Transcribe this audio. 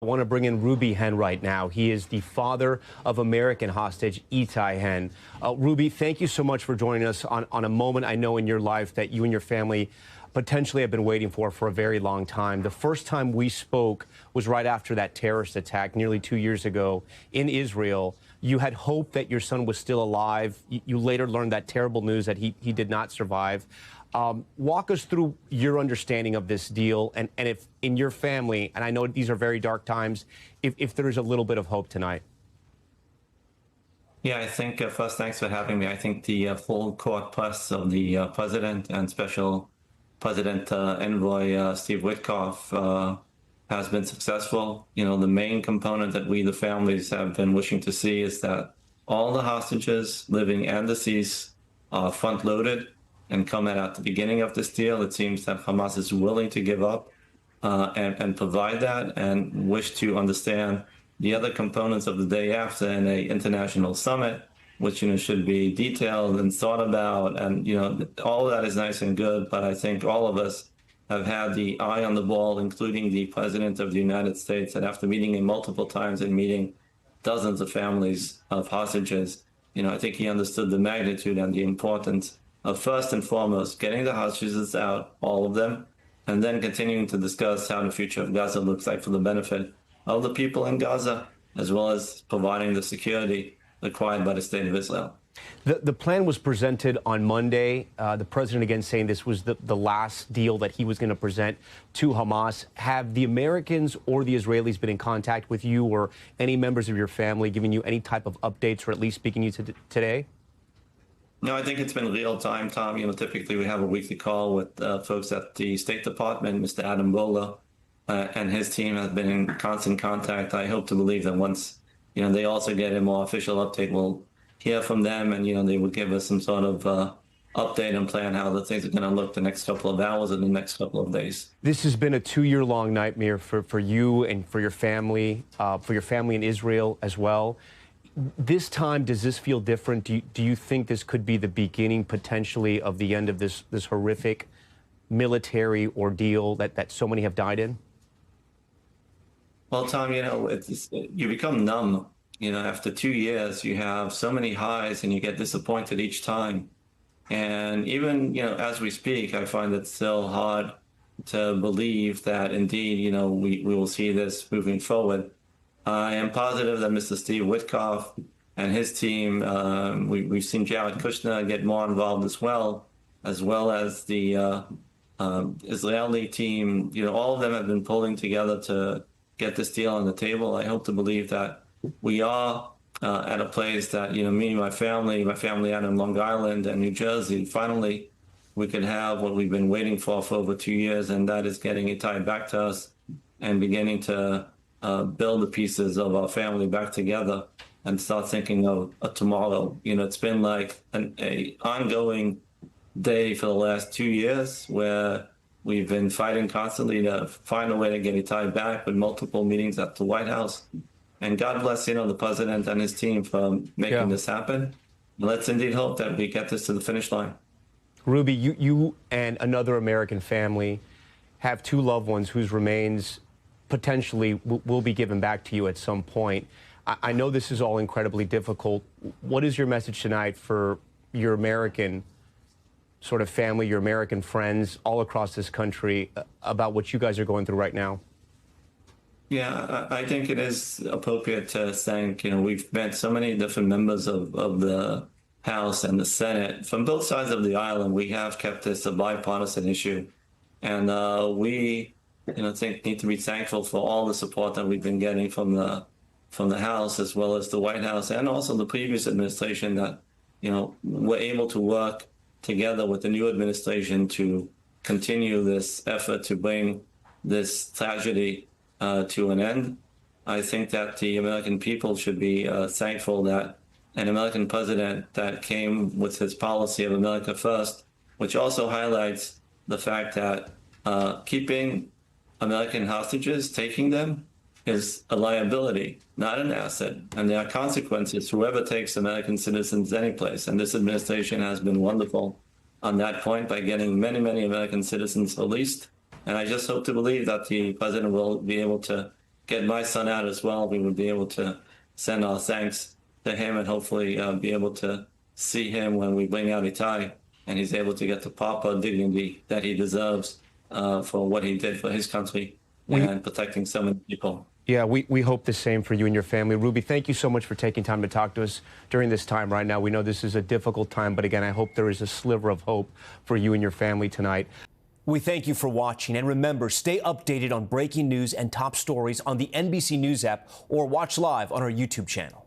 I want to bring in Ruby Hen right now. He is the father of American hostage Itay Chen. Ruby, thank you so much for joining us on a moment I know in your life that you and your family potentially have been waiting for a very long time. The first time we spoke was right after that terrorist attack nearly 2 years ago in Israel. You had hope that your son was still alive. You later learned that terrible news that he did not survive. Walk us through your understanding of this deal and if in your family, and I know these are very dark times, if there is a little bit of hope tonight. Yeah, I think first, thanks for having me. I think the full court press of the president and special president envoy Steve Witkoff has been successful. You know, the main component that we, the families, have been wishing to see is that all the hostages, living and deceased, are front-loaded and come at the beginning of this deal. It seems that Hamas is willing to give up and provide that, and wish to understand the other components of the day after in a international summit, which, you know, should be detailed and thought about. And, you know, all of that is nice and good, but I think all of us have had the eye on the ball, including the President of the United States, that after meeting him multiple times and meeting dozens of families of hostages, you know, I think he understood the magnitude and the importance of, first and foremost, getting the hostages out, all of them, and then continuing to discuss how the future of Gaza looks like for the benefit of the people in Gaza, as well as providing the security required by the State of Israel. The plan was presented on Monday. The president again saying this was the last deal that he was going to present to Hamas. Have the Americans or the Israelis been in contact with you or any members of your family, giving you any type of updates or at least speaking to you today? No, I think it's been real time, Tom. You know, typically we have a weekly call with folks at the State Department. Mr. Adam Bola and his team have been in constant contact. I hope to believe that once, you know, they also get a more official update, we'll hear from them, and, you know, they will give us some sort of update and plan how the things are going to look the next couple of hours and the next couple of days. This has been a 2-year-long nightmare for you and for your family in Israel as well. This time, does this feel different? Do you think this could be the beginning potentially of the end of this horrific military ordeal that so many have died in? Well, Tom, you know, you become numb. You know, after 2 years, you have so many highs and you get disappointed each time. And even, you know, as we speak, I find it still hard to believe that indeed, you know, we will see this moving forward. I am positive that Mr. Steve Witkoff and his team, we've seen Jared Kushner get more involved as well as the Israeli team. You know, all of them have been pulling together to get this deal on the table. I hope to believe that we are at a place that, you know, me and my family out in Long Island and New Jersey, finally we could have what we've been waiting for over 2 years, and that is getting Itay back to us and beginning to build the pieces of our family back together and start thinking of a tomorrow. You know, it's been like an ongoing day for the last 2 years where we've been fighting constantly to find a way to get Itay back, with multiple meetings at the White House. And God bless, you know, the president and his team for making this happen. Let's indeed hope that we get this to the finish line. Ruby, you and another American family have 2 loved ones whose remains potentially will be given back to you at some point. I know this is all incredibly difficult. What is your message tonight for your American sort of family, your American friends all across this country about what you guys are going through right now? Yeah, I think it is appropriate to thank, you know, we've met so many different members of the House and the Senate from both sides of the aisle, and we have kept this a bipartisan issue. And we, you know, need to be thankful for all the support that we've been getting from the House, as well as the White House, and also the previous administration, that, you know, we're able to work together with the new administration to continue this effort to bring this tragedy to an end. I think that the American people should be thankful that an American president that came with his policy of America First, which also highlights the fact that keeping American hostages, taking them, is a liability, not an asset. And there are consequences to whoever takes American citizens anyplace. And this administration has been wonderful on that point by getting many, many American citizens released. And I just hope to believe that the president will be able to get my son out as well, we would be able to send our thanks to him and hopefully be able to see him when we bring out Itay and he's able to get the proper dignity that he deserves for what he did for his country and protecting so many people. Yeah, we hope the same for you and your family. Ruby, thank you so much for taking time to talk to us during this time right now. We know this is a difficult time, but again, I hope there is a sliver of hope for you and your family tonight. We thank you for watching, and remember, stay updated on breaking news and top stories on the NBC News app or watch live on our YouTube channel.